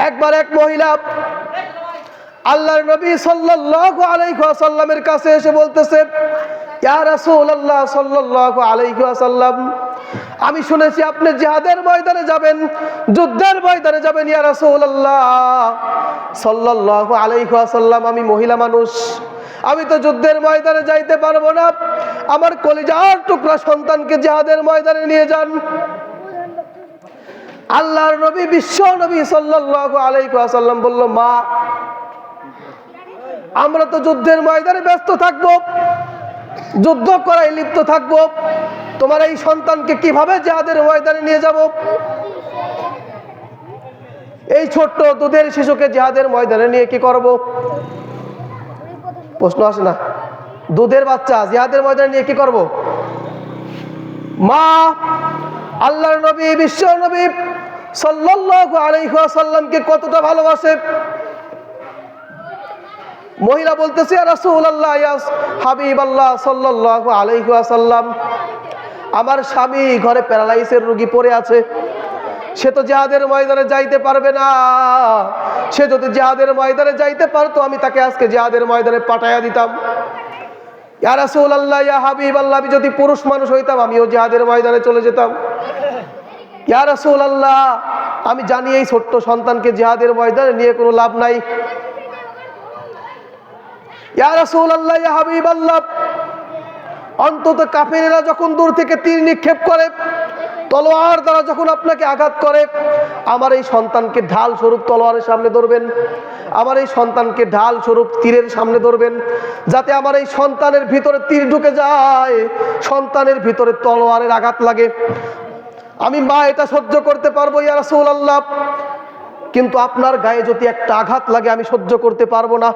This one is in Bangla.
একবার এক মহিলা আল্লাহর নবী সাল্লাল্লাহু আলাইহি ওয়াসাল্লামের কাছে এসে বলতেছে, ইয়া রাসূলুল্লাহ সাল্লাল্লাহু আলাইহি ওয়াসাল্লাম, আমি শুনেছি আপনি জিহাদের ময়দানে যাবেন, যুদ্ধের ময়দানে যাবেন। ইয়া রাসূলুল্লাহ সাল্লাল্লাহু আলাইহি ওয়াসাল্লাম, আমি মহিলা মানুষ, আমি তো যুদ্ধের ময়দানে যাইতে পারবো না। আমার কলিজার টুকরা সন্তানকে জিহাদের ময়দানে নিয়ে যান। আল্লাহর নবী বিশ্ব নবী সাল্লাল্লাহু আলাইহি ওয়াসাল্লাম বলল, মা, আমরা তো যুদ্ধের ময়দানে ব্যস্ত থাকবো, যুদ্ধ করায় লিপ্ত থাকবো, তোমার এই সন্তানকে কিভাবে জিহাদের ময়দানে নিয়ে যাব? এই ছোট্ট দুধের শিশুকে জিহাদের ময়দানে নিয়ে কি করব? প্রশ্ন আসে না? দুধের বাচ্চা জিহাদের ময়দানে নিয়ে কি করব? মা আল্লাহর নবী বিশ্ব নবী সাল্লাল্লাহু আলাইহি ওয়াসাল্লামকে কতটা ভালোবাসে। মহিলা বলতেছে, ইয়া রাসূলুল্লাহ, ইয়া হাবিবাল্লাহ সাল্লাল্লাহু আলাইহি ওয়াসাল্লাম, আমার স্বামী ঘরে প্যারালাইসিসের রোগী পড়ে আছে, সে তো জিহাদের ময়দানে যাইতে পারবে না। সে যদি জিহাদের ময়দানে যাইতে পারতো, আমি তাকে আজকে জিহাদের ময়দানে পাঠাইয়া দিতাম। ইয়া রাসূলুল্লাহ, ইয়া হাবিবাল্লাহ, আমি যদি পুরুষ মানুষ হইতাম, আমিও জিহাদের ময়দানে চলে যেতাম। ইয়া রাসূলুল্লাহ, আমি জানি এই ছোট্ট সন্তানকে জিহাদের ময়দানে নিয়ে কোনো লাভ নাই। ইয়া রাসূলুল্লাহ, ইয়া হাবিবাল্লাহ, অন্তত কাফেরেরা যখন দূর থেকে তীর নিক্ষেপ করে, তলোয়ার দ্বারা যখন আপনাকে আঘাত করে, আমার এই সন্তানকে ঢাল স্বরূপ তলোয়ারের সামনে ধরবেন, আমার এই সন্তানকে ঢাল স্বরূপ তীরের সামনে ধরবেন, যাতে আমার এই সন্তানের ভিতরে তীর ঢুকে যায়, সন্তানের ভিতরে তলোয়ারের আঘাত লাগে। আমি মা এটা সহ্য করতে পারবো ইয়া রাসূলুল্লাহ, কিন্তু আপনার গায়ে যদি একটা আঘাত লাগে আমি সহ্য করতে পারবো না।